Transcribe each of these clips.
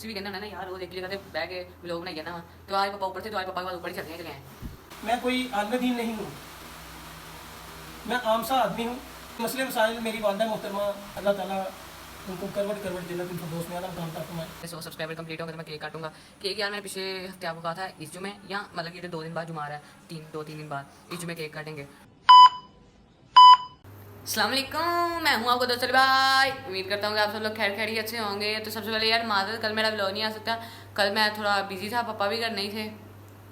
भी कहना ना यार रोज एक ही जगह पे बैठ के व्लॉग बनाइए ना तो आज पापा ऊपर थे तो आज पापा के बाद ऊपर ही चलते हैं चले हैं। मैं कोई आलिम दीन नहीं हूँ, मैं आम सा आदमी हूँ। मसले मसाइल मेरी वालदा मोहतरमा अल्लाह ताला उनको करवट जन्नत फिरदौस में आलम काम तक फरमाए। 100 सब्सक्राइबर कंप्लीट होंगे तो मैं केक काटूंगा। केक यार मैंने पिछले हफ्ते आपको कहा था इस जुमे या मतलब कि 2 दिन बाद जुमा आ रहा है, 2-3 दिन बाद इस जुमे केक काटेंगे। अस्सलाम वालेकुम, मैं हूँ आपको दोस्त भाई। उम्मीद करता हूँ कि आप सब लोग खैर खैरियत से होंगे। तो सबसे पहले यार माज़रत, कल मेरा व्लॉग नहीं आ सकता। कल मैं थोड़ा बिजी था, पापा भी घर नहीं थे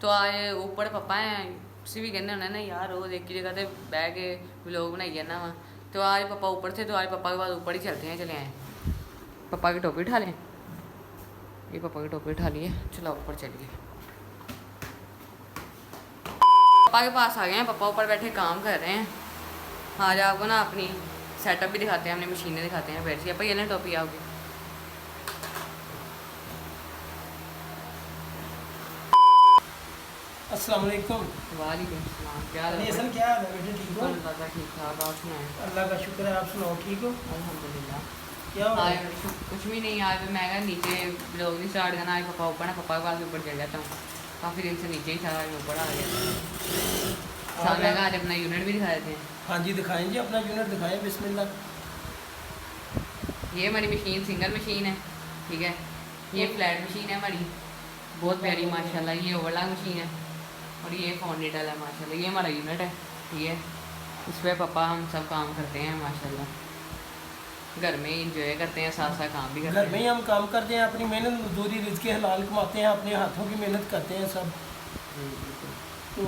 तो आज ऊपर पापा हैं। उसी भी कहने होना ना यार रोज एक ही जगह पे बैठ के व्लॉग बनाइए ना तो आज पापा ऊपर थे तो आज पापा के बाद ऊपर ही चलते हैं चले आए। पापा की टोपी उठा लें, ये पापा की टोपी उठा लिए, चलो ऊपर चलिए। पापा के पास आ गए हैं, पापा ऊपर बैठे काम कर रहे हैं। आज आपको ना अपनी सेटअप भी दिखाते हैं, अपनी मशीनें दिखाते हैं। बैठ आप ये ना टोपी आओगे। अस्सलाम वालेकुम। वालेकुम सलाम, क्या हाल है? हसन क्या हाल है बेटे, ठीक हो? ठीक ठाक, आप सुनाएं? अल्लाह का शुक्र है, आप सुनाओ ठीक हो? अल्हम्दुलिल्लाह। क्या हो आज कुछ भी नहीं, आज मैं क्या नीचे ब्लॉग नहीं स्टार्ट करना। आज पापा ऊपर ना, पापा के पास ऊपर चल जाता हूँ। काफ़ी दिन से नीचे ही था, आज ऊपर आ गया। साथ में आज अपना यूनिट भी दिखा देते हैं। हाँ जी दिखाएं जी, अपना यूनिट दिखाएं बिस्मिल्लाह। ये हमारी मशीन सिंगल मशीन है, ठीक है। ये फ्लैट मशीन है हमारी, बहुत प्यारी माशाल्लाह। ये ओवरलॉक मशीन है और ये फोर्निटल है माशाल्लाह। ये हमारा यूनिट है, ठीक है। इस पर पापा हम सब काम करते हैं माशाल्लाह। घर में ही इंजॉय करते हैं, साथ साथ काम भी करते हैं। घर में ही हम काम करते हैं, अपनी मेहनत मजदूरी रिज़्क़ हलाल कमाते हैं, अपने हाथों की मेहनत करते हैं सब। तो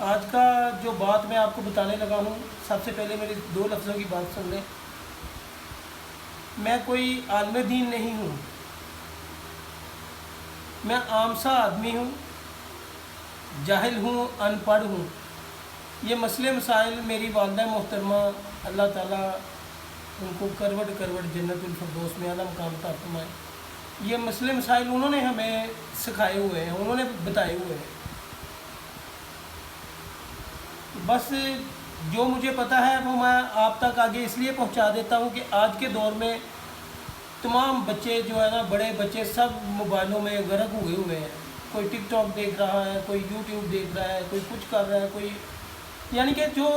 आज का जो बात मैं आपको बताने लगा हूँ, सबसे पहले मेरी 2 लफ्ज़ों की बात सुन लें। मैं कोई आलिम दीन नहीं हूँ, मैं आम सा आदमी हूँ, जाहिल हूँ, अनपढ़ हूँ। ये मसले मसाइल मेरी वालदा मोहतरमा अल्लाह ताला उनको करवट जन्नत फिरदौस में आलम काम तक फरमाए। ये मसले मसाइल उन्होंने हमें सिखाए हुए हैं, उन्होंने बताए हुए हैं। बस जो मुझे पता है वो मैं आप तक आगे इसलिए पहुंचा देता हूं कि आज के दौर में तमाम बच्चे जो है ना, बड़े बच्चे सब मोबाइलों में गर्क हुए हैं। कोई टिकटॉक देख रहा है, कोई यूट्यूब देख रहा है, कोई कुछ कर रहा है, कोई यानी कि जो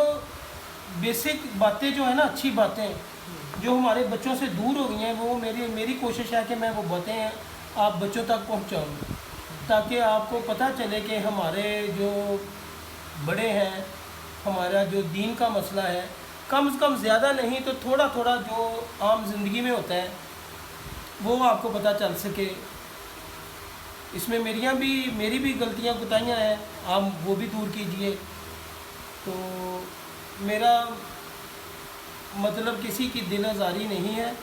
बेसिक बातें जो है ना, अच्छी बातें जो हमारे बच्चों से दूर हो गई हैं, वो मेरी कोशिश है कि मैं वो बातें आप बच्चों तक पहुंचाऊं, ताकि आपको पता चले कि हमारे जो बड़े हैं, हमारा जो दीन का मसला है, कम से कम ज़्यादा नहीं तो थोड़ा थोड़ा जो आम ज़िंदगी में होता है वो आपको पता चल सके। इसमें मेरी भी गलतियां कोताहियां हैं, आप वो भी दूर कीजिए। तो मेरा मतलब किसी की दिल आज़ारी नहीं है,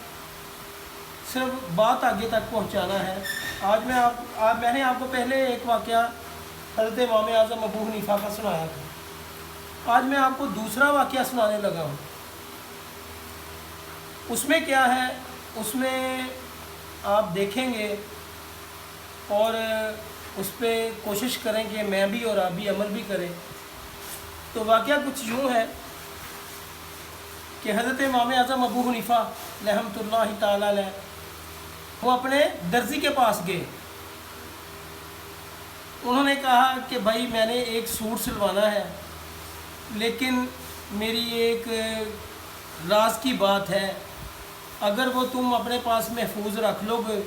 सिर्फ बात आगे तक पहुंचाना है। आज मैंने आपको पहले एक वाक़या हज़रत इमाम आज़म अबू हनीफ़ा का सुनाया था। आज मैं आपको दूसरा वाक़या सुनाने लगा हूँ। उसमें क्या है, उसमें आप देखेंगे और उस पर कोशिश करें कि मैं भी और आप भी अमल भी करें। तो वाक़या कुछ यूँ है कि हज़रत इमाम आज़म अबू हनीफ़ा रहमतुल्लाहि ताला अलैह वो अपने दर्जी के पास गए। उन्होंने कहा कि भाई मैंने एक सूट सिलवाना है, लेकिन मेरी एक राज की बात है, अगर वो तुम अपने पास महफूज रख लोगे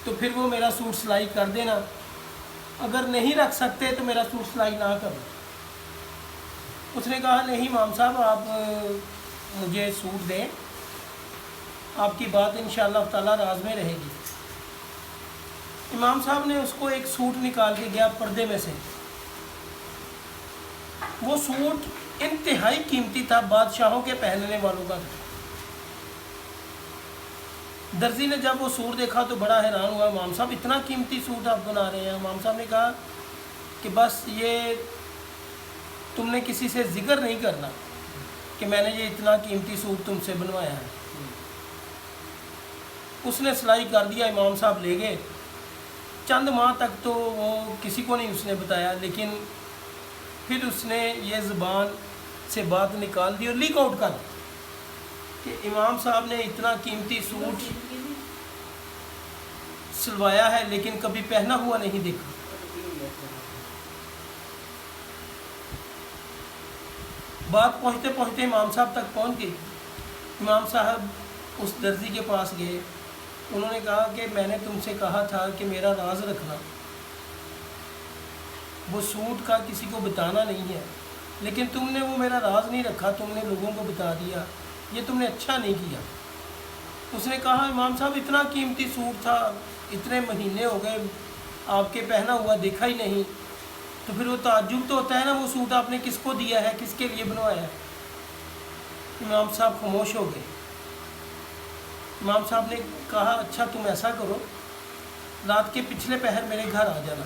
तो फिर वो मेरा सूट सिलाई कर देना, अगर नहीं रख सकते तो मेरा सूट सिलाई ना करो। उसने कहा नहीं इमाम साहब, आप मुझे सूट दें, आपकी बात इंशाअल्लाह ताला राज में रहेगी। इमाम साहब ने उसको एक सूट निकाल के गया पर्दे में से। वो सूट इंतहाई कीमती था, बादशाहों के पहनने वालों का था। दर्जी ने जब वो सूट देखा तो बड़ा हैरान हुआ, इमाम साहब इतना कीमती सूट आप बना रहे हैं। इमाम साहब ने कहा कि बस ये तुमने किसी से जिक्र नहीं करना कि मैंने ये इतना कीमती सूट तुमसे बनवाया है। उसने सिलाई कर दिया, इमाम साहब ले गए। चंद माह तक तो वो किसी को नहीं उसने बताया, लेकिन फिर उसने ये ज़बान से बात निकाल दी और लीक आउट कर दी कि इमाम साहब ने इतना कीमती सूट सिलवाया है लेकिन कभी पहना हुआ नहीं देखा। बात पहुँचते पहुँचते इमाम साहब तक पहुँच गई। इमाम साहब उस दर्जी के पास गए, उन्होंने कहा कि मैंने तुमसे कहा था कि मेरा राज रखना, वो सूट का किसी को बताना नहीं है, लेकिन तुमने वो मेरा राज नहीं रखा, तुमने लोगों को बता दिया, ये तुमने अच्छा नहीं किया। उसने कहा इमाम साहब इतना कीमती सूट था, इतने महीने हो गए आपके पहना हुआ देखा ही नहीं, तो फिर वो ताज्जुब तो होता है ना, वो सूट आपने किसको दिया है, किसके लिए बनवाया है। इमाम साहब खामोश हो गए। इमाम साहब ने कहा अच्छा तुम ऐसा करो, रात के पिछले पहर मेरे घर आ जाना,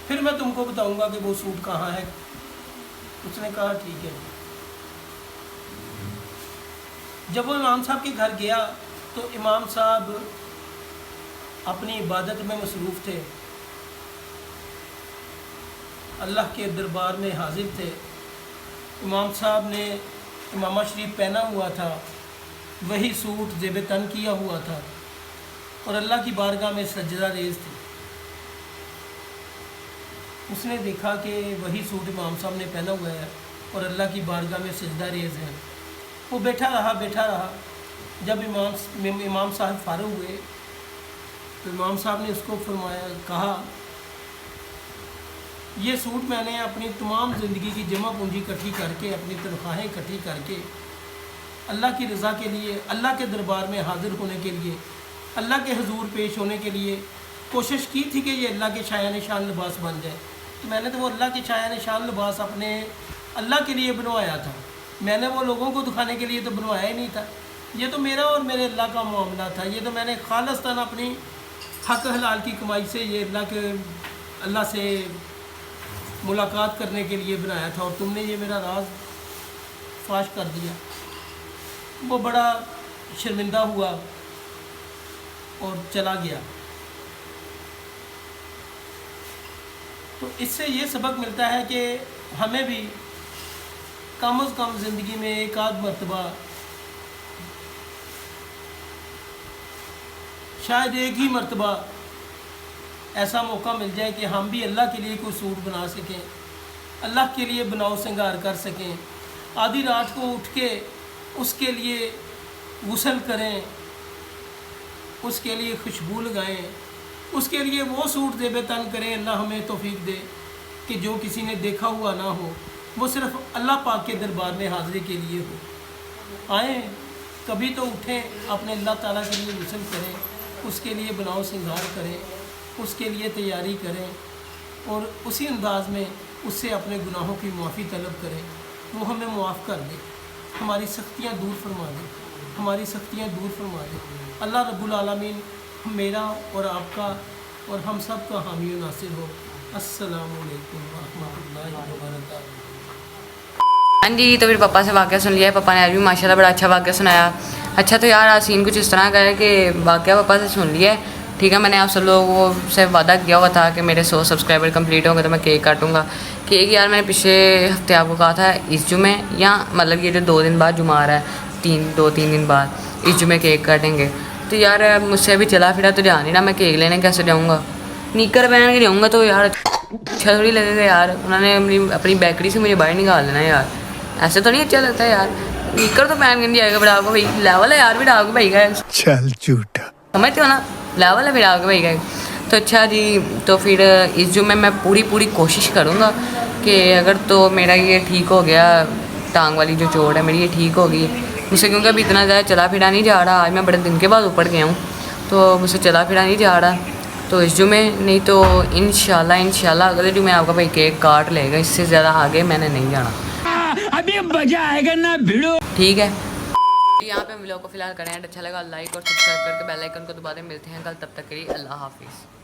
फिर मैं तुमको बताऊंगा कि वो सूट कहाँ है। उसने कहा ठीक है। जब वो इमाम साहब के घर गया तो इमाम साहब अपनी इबादत में मसरूफ़ थे, अल्लाह के दरबार में हाजिर थे। इमाम साहब ने इमामा शरीफ पहना हुआ था, वही सूट ज़ेब तन किया हुआ था और अल्लाह की बारगाह में सजदा रेज़ थे। उसने देखा कि वही सूट इमाम साहब ने पहना हुआ है और अल्लाह की बारगाह में सजदा रेज़ है। वो बैठा रहा। जब इमाम साहब फारूक हुए तो इमाम साहब ने उसको फरमाया, कहा ये सूट मैंने अपनी तमाम ज़िंदगी की जमा पूंजी इकट्ठी करके, अपनी तनख्वाहें इकट्ठी करके अल्लाह की रज़ा के लिए, अल्लाह के दरबार में हाज़िर होने के लिए, अल्लाह के हुजूर पेश होने के लिए कोशिश की थी कि ये अल्लाह के शाया निशान लिबास बन जाए। तो मैंने तो वो अल्लाह के शाया निशान लिबास अपने अल्लाह के लिए बनवाया था, मैंने वो लोगों को दिखाने के लिए तो बनवाया ही नहीं था। ये तो मेरा और मेरे अल्लाह का मामला था, ये तो मैंने खालिस्तान अपनी हक हलाल की कमाई से ये अल्लाह से मुलाकात करने के लिए बनाया था, और तुमने ये मेरा राज फाश कर दिया। वो बड़ा शर्मिंदा हुआ और चला गया। तो इससे ये सबक मिलता है कि हमें भी कम अज़ कम ज़िंदगी में एक आध मरतबा, शायद एक ही मरतबा ऐसा मौका मिल जाए कि हम भी अल्लाह के लिए कोई सूट बना सकें, अल्लाह के लिए बनाओ श्रृंगार कर सकें, आधी रात को उठ के उसके लिए गुस्ल करें, उसके लिए खुशबू लगाएं, उसके लिए वो सूट ज़ेब तन करें। अल्लाह हमें तौफीक दे कि जो किसी ने देखा हुआ ना हो, वो सिर्फ़ अल्लाह पाक के दरबार में हाज़िरी के लिए हो। आएँ कभी तो उठें, अपने अल्लाह ताला के लिए गुस्ल करें, उसके लिए बनाओ श्रृंगार करें, उसके लिए तैयारी करें, और उसी अंदाज़ में उससे अपने गुनाहों की माफ़ी तलब करें। वो हमें मुआफ़ कर दे, हमारी सख्तियाँ दूर फरमा दे, हमारी सख्तियाँ दूर फरमा दे। अल्लाह रब्बुल आलमीन मेरा और आपका और हम सब का हामी और नासिर हो। अस्सलामु अलैकुम व रहमतुल्लाहि व बरकातहू। हाँ जी, तो फिर पापा से वाक़या सुन लिया। पापा ने आज भी माशाल्लाह बड़ा अच्छा वाक़या सुनाया। अच्छा तो यार आज सीन कुछ इस तरह का है कि वाक़या पापा से सुन लिया है, ठीक है। मैंने आप सब लोगों से वादा किया हुआ था कि मेरे 100 सब्सक्राइबर कंप्लीट होंगे तो मैं केक काटूंगा। केक यार मैंने पिछले हफ्ते आपको कहा था इस जुमे, या मतलब ये जो 2 दिन बाद जुमा आ रहा है, 2-3 दिन बाद इस जुमे केक काटेंगे। तो यार मुझसे अभी चला फिरा तो जा नहीं ना, मैं केक लेने कैसे जाऊँगा? नीकर पहन के जाऊँगा तो यार अच्छा थोड़ी लगेगा यार, उन्होंने अपनी बेकरी से मुझे बाहर निकाल देना यार, ऐसे तो नहीं अच्छा लगता है यार। नीकर तो पहन के नहीं जाएगा, फिर आपको भाई लेवल है यार, फिर आपके भाई का चल झूठा, समझते हो ना, लेवल है फिर आपके भाई का। तो अच्छा जी, तो फिर इस जुम्मे मैं पूरी कोशिश करूँगा कि अगर तो मेरा ये ठीक हो गया, टांग वाली जो चोट है मेरी ये ठीक होगी मुझसे, क्योंकि अभी इतना ज़्यादा चला फिरा नहीं जा रहा। आज मैं बड़े दिन के बाद ऊपर गया हूँ तो मुझसे चला फिरा नहीं जा रहा। तो इस जुमे नहीं तो इंशाल्लाह अगले जुमे आपका भाई केक काट लेगा, इससे ज़्यादा आगे मैंने नहीं जाना। अभी मजा आएगा ना भिड़ो, ठीक है। यहाँ पे हम लोग को फिलहाल करें, अच्छा लगा लाइक और सब्सक्राइब करके बेल आइकन को दबा दें। मिलते हैं कल, तब तक के लिए अल्लाह हाफिज़।